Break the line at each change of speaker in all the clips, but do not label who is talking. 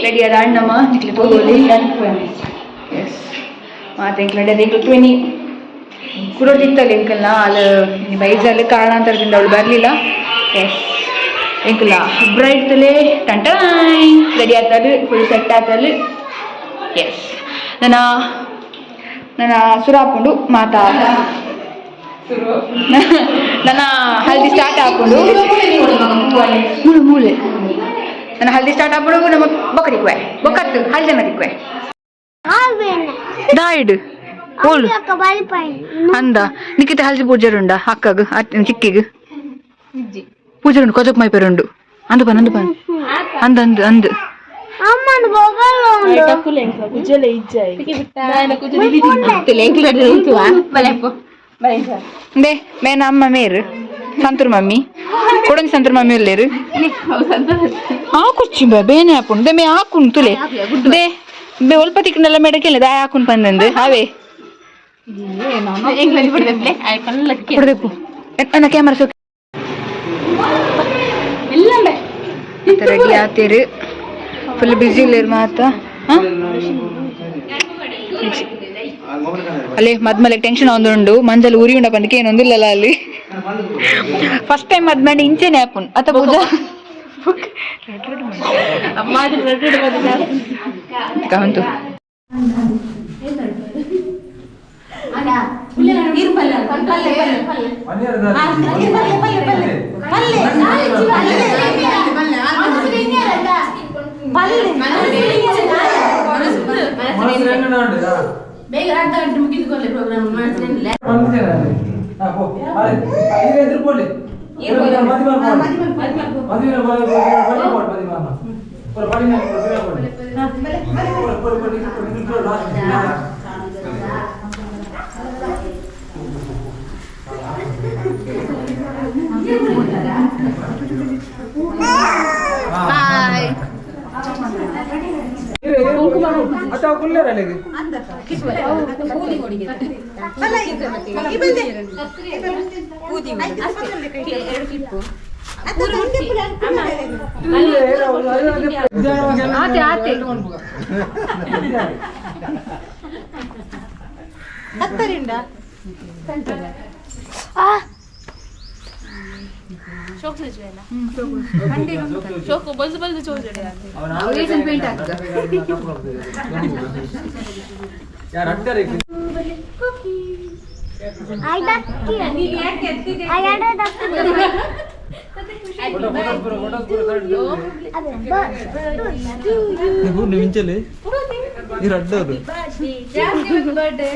ready ada nama diklik boleh dan yes mate inklade diklik 20 ಕುಡೋದಿತ್ತಲ್ಲ ಇಂಕಲ್ನ ಅಲ್ಲಿ ಬೈಜಲ್ಲಿ ಕಾರಣಾಂತರದಿಂದ ಅವಳು ಬರಲಿಲ್ಲ S ಇಂಕಲ್ಲ bright ತಲೆ ಟಂಟಾಯ್ ರೆಡಿ ಆಗ್ತದೆ ಫುಲ್ ಸೆಟ್ ಆಗ್ತದೆ ಎಸ್ ನನ್ನ ಸುರ ಹಾಕೊಂಡು ಮಾತಾಡ ನನ್ನ ಹಲ್ದಿ ಸ್ಟಾರ್ಟ್ ಹಾಕೊಂಡು ಮೂಲೆ ನನ್ನ ಹಲ್ದಿ ಸ್ಟಾರ್ಟ್ ಹಾಕೊಂಡು ನಮ್ಮ ಬೊಕ್ಕಡಿಕ್ವೆ ಬೊಕ್ಕತ್ತು ಹಲ್ದಿ ಅನ್ನದಿಕ್ವೆ ದಾಯ್ಡ್ ಓಲ್ ಅಂದ ನಿಕ್ಕಿತ ಹಲ್ಸಿ ಪೂಜರುಂಡ ಅಕ್ಕಗ ಚಿಕ್ಕಿಗ ಪೂಜರುಂಡು ಕೊಜಕ್ ಮೈಪೇರುಂಡು ಅಂದು ಪನ್ ಅಂದ ಅಂದು ಅಂದು ದೇ ಮೇನ ಅಮ್ಮ ಮೇರು ಸಂತೂರ್ ಮಮ್ಮಿ ಕೊಡಂಗಿ ಸಂತೂರ್ ಮಮ್ಮಿ ಒಲ್ಲೇರು ಹಾಕುಚ್ಚಿ ಬೇನೆ ಹಾಕೊಂಡು ದೇ ಮೇ ಹಾಕೊಂಡು ತುಲೆ ದೇ ಬೇ ಒಲ್ಪ ತಿಕ್ಕನೆಲ್ಲ ಮೇಡಕ್ಕೆಲ್ಲ ದಾಯ ಹಾಕೊಂಡು ಬಂದಂದು ಅವೇ ನನ್ನ ಕ್ಯಾಮರಾ ಸೋಕೆ ರೆಡಿ ಆತೀರಿ ಫುಲ್ ಬಿಸಿ ಇಲ್ಲ ಮಾತ ಅಲ್ಲಿ ಮದ್ಮೇಲೆ ಟೆನ್ಷನ್ ಒಂದುಂಡು ಮಂಜಲ್ ಊರಿ ಉಂಡ ಬಂದಕ್ಕೆ ಏನೊಂದಿಲ್ಲಲ್ಲ ಅಲ್ಲಿ ಫಸ್ಟ್ ಟೈಮ್ ಮದ್ಮೇಲೆ ಇಂಚೆನೆ ಆಪುನ್ ಅತ ಪೂಜಾ ಕಾಂತು
ಬೇಗ ಅರ್ಧ ಗಂಟೆ ಮುಗಿದುಕೊಳ್ಳಿ ಪ್ರೋಗ್ರಾಮ್ ಮಾಡ್ತೀನಿ ಶೋಕು ಬಲ್ದು ಬಲ್ದು ಚೋಜಡೆ ಅವರೇಷನ್ ಪೇಂಟ್ ಆಗ್ತದೆ ಯಾರ ಅಟ್ಟರೆ ಕುಕಿ ಐ ದಕ್ಕಿ ಐ ಆಡ ದಕ್ಕಿ ಫೋಟೋ ನಿಂಚಲೆ ಈ ರಡ್ಡವರು ಬರ್ತ್ಡೇ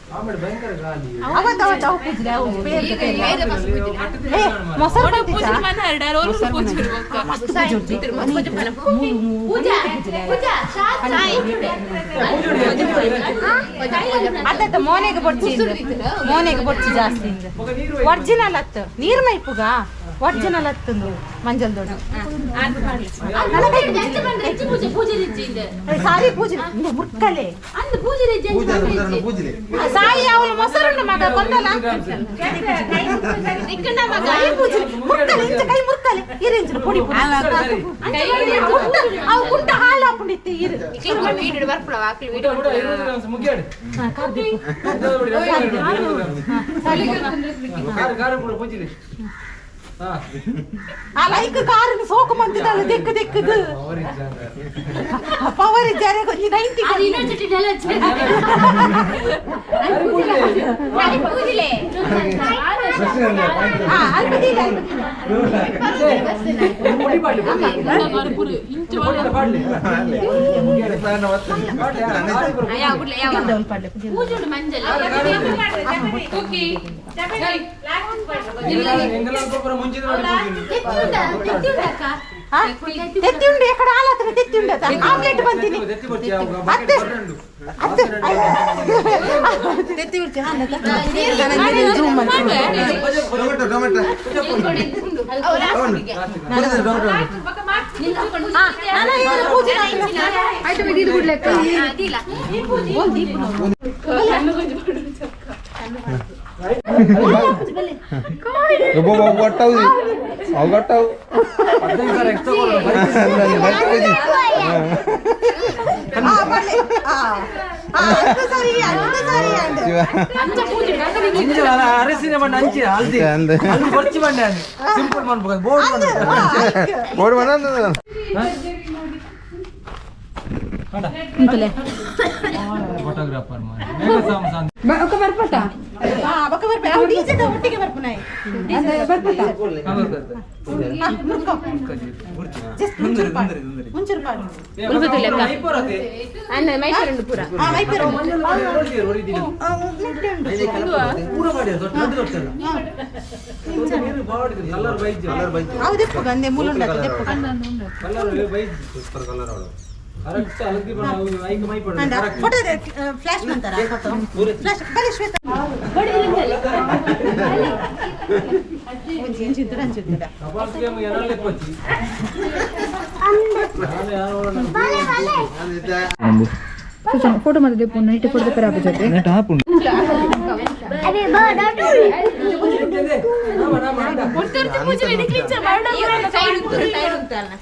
ಆಮೇಲೆ ಭಯಂಕರ ಗಾಳಿ ಅವತ್ತು ಪೂಜೆ ಅವು ಬೇರೆ ಮೊಸರು ಪೂಜೆ ಮನ ಹರಡಾರ ಅವರು ಪೂಜೆ ಇರಬೇಕು ಮಸ್ತ್ ಪೂಜೆ ಪೂಜೆ ಸಾಯಿ ಅತ್ತ ಮೋನೆಗೆ ಬೊಡ್ಚಿ ಜಾಸ್ತಿ ಒರಿಜಿನಲ್ ಅತ್ತ ನೀರು ಮೈಪುಗ ಒರಿಜಿನಲ್ ಅತ್ತಂದು ಮಂಜಲ್ ದೊಡ್ಡ ಸಾರಿ ಪೂಜೆ ಮುರ್ಕಲೆ ಅಂದ ಪೂಜೆ ಸಾಯಿ ಅವಳು ಮೊಸರನ್ನ ಮಗ ಬಂದಲ್ಲ ಇಕ್ಕಂಡ ಮಗ ಪೂಜೆ ಮುರ್ಕಲೆ ಇಂಚ ಕೈ ಮುರ್ಕಲೆ ಇರಿಂಚು ಪುಡಿ ಅವು ಕುಂಟ ಹಾಳು ಹಾಕೊಂಡಿತ್ತು ಇರು ವೀಡಿಯೋ ಬರ್ಪಳ ವಾಕ್ಲಿ ವೀಡಿಯೋ ಮುಗಿಯಾಡಿ ಆ ಲೈಕ್ ಕಾರನ್ನು ಸೋಕು ಮಂದಿದಲ್ಲ ದಿಕ್ಕು ದಿಕ್ಕದು ಪವರ್ ಇದ್ದಾರೆ ಕೊಂಚ 90 ಅದು ಯೂನಿವರ್ಸಿಟಿ ಡೆಲಚ್ ಅಲ್ಲಿ ಪೂಜಿಲೆ ಅಲ್ಬದಿಲ್ಲ ಮುಡಿ ಬಾಡಿ ನಾನು ಪೂರ ಇಂಚು ಬಾಡಿ ಅಯ್ಯ ಗುಡ್ಲೆ ಯಾವ ಪೂಜುಡು ಮಂಜಲ್ ಕುಕಿ ಲಾಗ್ ಎಂಗಲ ಗೊಬ್ಬರ ಮುಂಚಿನ ಮಾಡಿ తెత్తి ఉండు ఎక్కడ ఆలత్ర తెత్తి ఉండదు ఆమ్లెట్ ಬಂದಿನಿ ಅತ್ತೆ తెత్తి ಬಿಡ್ತಿ ನನಗೆ ಜೂಮ್ ಮಾಡಿ ಟೊಮೆಟೊ ನಾನು ಇದರ ಪೂಜೆ ಆಯ್ತು ಬಿಡಿ ಬಿಡ್ಲಕ್ಕ
ಗೊಟ್ಟಾವು ಅವು ಗೊಟ್ಟಾವು
ಅರಸಿನ ಬಣ್ಣ ಹಂಚಿ ಹಲ್ದಿ ಕೊರ್ಚಿ ಬಣ್ಣ ಸಿಂಪಲ್ ಮಾಡ್ಬೇಕು
ಬೋರ್ಡ್ ಬಣ್ಣ
ಫೋಟೋಗ್ರಾಫರ್
ಒಟ್ಟಿಗೆ ಬರ್ಪನಾಯಿ ಗಂದೆ ಮೂಲುಂಡ ಫೋಟೋ ಫ್ಲಾಶ್ ಮಾಡ್ತಾರ ಫ್ಲಾಶ್ ಬರೀ ಶ್ವೇತ
फोटो मध्ये दे पुन्हा इथे फोटो करा पाहिजे
नेट हापून
अरे बड़ा
ಕೊಡ್ತಿರ್ತಿ ಪೂಜೆ ನೆಕ್ಲಿಂಚ ಮಾಡಲ್ಲ ಸೈಡ್ ಉಂಟಲ್ಲ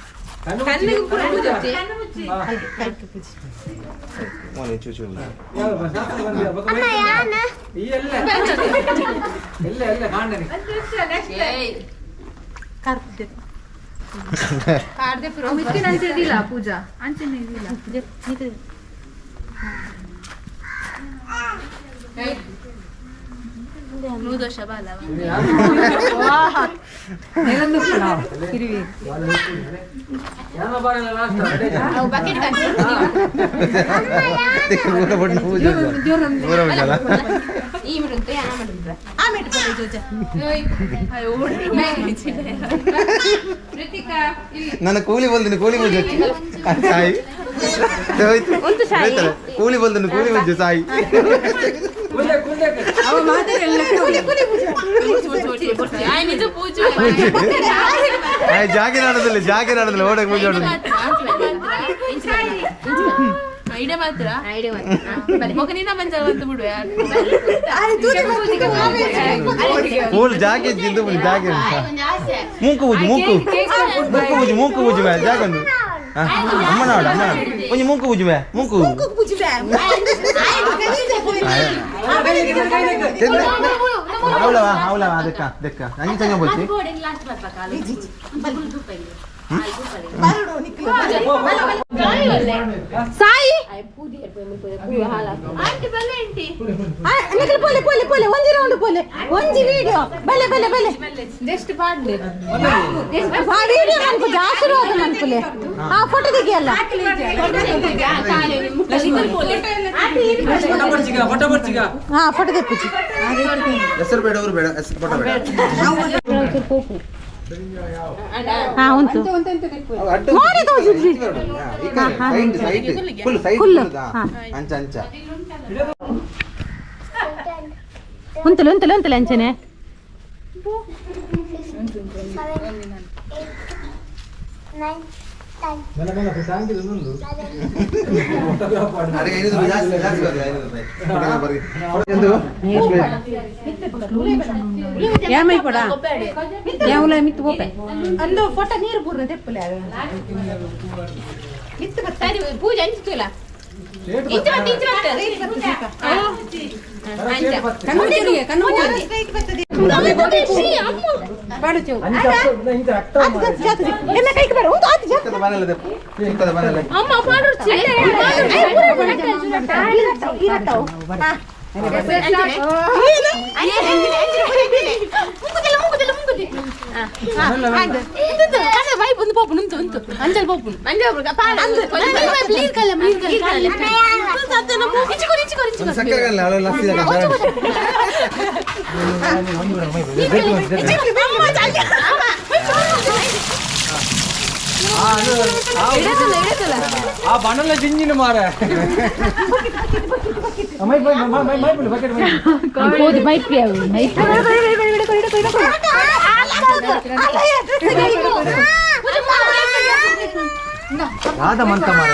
ಕಣ್ಣಿಗೆ ಕೂಡ ಪೂಜೆ ಕೈಗೆ ಪೂಜೆ
ಮೊನೆ ಚೂಚು
ಅಮ್ಮ ಯಾನ
ಎಲ್ಲ ಕಾಂಡನೆ
ಕಾರ್ದೆ
ಕಾರ್ದೆ ಮಿತ್ತಿ ನಂಚೆ ದಿಲ್ಲ ಪೂಜಾ ಅಂಚೆ ದಿಲ್ಲ
ನೂದೋಷ ಬಾಲ ಬಕೆಟ್ ಈ ಮಿಡುತ್ತೆ ಆ ಮಿಡುತ್ತೆ ಜೋಜ
ನನ್ನ ಕೂಲಿ ಬಂದಿನಿ ಕೂಲಿ ಬುಜ್ಜು ಸಾಯಿ ಕೂಲಿ ಬಂದನು ಕೂಲಿ ಬುಜ್ಜು ಸಾಯಿ
ಅವ ಮಾತಾಡಲ್ಲ ನಿಜ ಪೂಜೆ
ಜಾಗಿ ನಾಡದಲ್ಲಿ ಓಡಕ್ ಮುಂಜೆ
ಐಡಿಯಾ ಮಾತ್ರ ಮೊಗನಿನ ಮಂಜಾವಂತ ಬಿಡು
ಫುಲ್ ಜಾಗಿ ಜಿಂದು ಜಾಗಿ ಮೂಕು ಬುಜ್ಜು ಮೇ ಜಾಗಂದು ಅಮ್ಮನಾಡು ಕೊಂಚ ಮೂಕು ಬುಜ್ಜು ಮೇ ಮೂಕು ಅವಳವಾ ಅದಕ್ಕ ನಂಗೆ ಚಂಗ ಬೋಲ್ತಿ
ಸಾಯಿ ಪೋಲೆ ಒಂಜಿ ರೌಂಡ್ ಪೋಲೆ ಒಂಜಿ ವಿಡಿಯೋ ಬಲೆ ಜಸ್ಟ್ ಪಾಡ್ಲಿ ಆ ವಿಡಿಯೋ ಮನ್ಪುಜೆ ಆಶೀರ್ವಾದ ಮನ್ಪುಲೆ ಆ ಫೋಟೋ ತೆಗಿಯಲ್ಲ ಹಾ ಫೋಟೋ ತೆಪ್ಪುಜಿ
ಹೆಸರು ಬೇಡ ಅವರು ಬೇಡ ಫೋಟೋ ಬೇಡ
ಹಾ ಉಂಟು
ಅಂಚ
ಉಂತಲೆ ಅಂಚನೆ ఏమైపోడా ఏమలే మిత్తు పోపే అందు ఫోటో నీరు పూర్ణ తెప్పలే మిత్తు బత్తారి పూజ అంచుతులా ఇంచ కన్ను పాడుచు ఎన్న కైకి బర ఉందు ఆతి
ಚಿಕ್ಕದ ಮನೆಯಲ್ಲ ಚಿಕ್ಕದ ಮನೆಯಲ್ಲ
ಅಮ್ಮ ಪಾಡುಚಿ ಇರತಾವು ಅಂಜಲ್ ಪೋಪು
ಸಕ್ಕರೆ ಲಸ್ಸಿ
ಆ ಬಣ್ಣಲ್ಲ ಜಿಂಜಿನ ಮಾರ ಮೈ ಬೈ ಮೈ ಮೈ ಬಕೆಟ್ ಮೈ
ಹೋದಿ ಮೈಕ್ ಮೈಕ್
ಯಾವ್ದ ಮಂತ ಮಾರ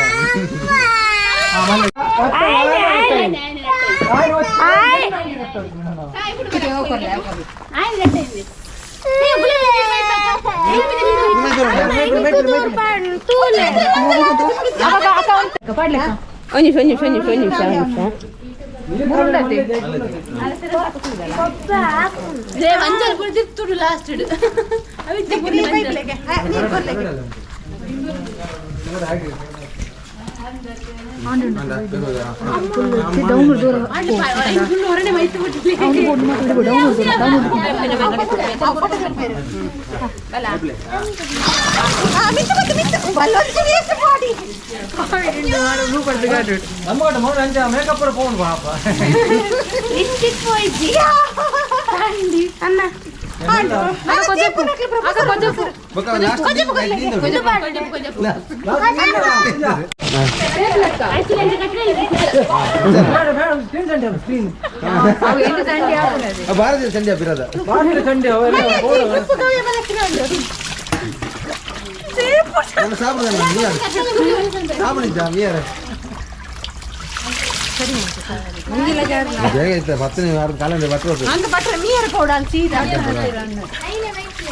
ನಮ್ಮಗಟ್ಟ ಮೌನ ಅಂಚ ಮೇಕಪ್ ಪೋನ್ ಬಾಪ
ಭಾರತೀಯ ಸಂಡೆ ಬಿರದ
ಬಾಗಿಲು ಸಂಡೆ ಅವೆಲ್ಲ
ಪತ್ತನೇ ಕಾಲಂದ್ರೆ ಬಟ್ಟೆ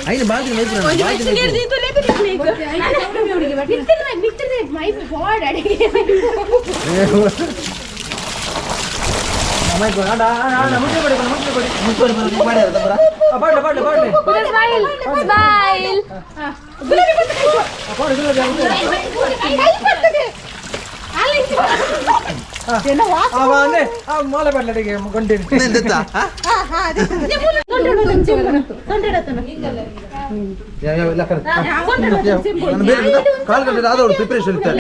ಐದು ಬಾಗಿ
ಮಾಲೆ ಬಡ್ಲಡಿಗೆ ಗೊಂಡಿನಿ
ಕಾಲ್ ಗಂಟೆ ಆದವಳು ಪ್ರಿಪರೇಷನ್ ಇತ್ತು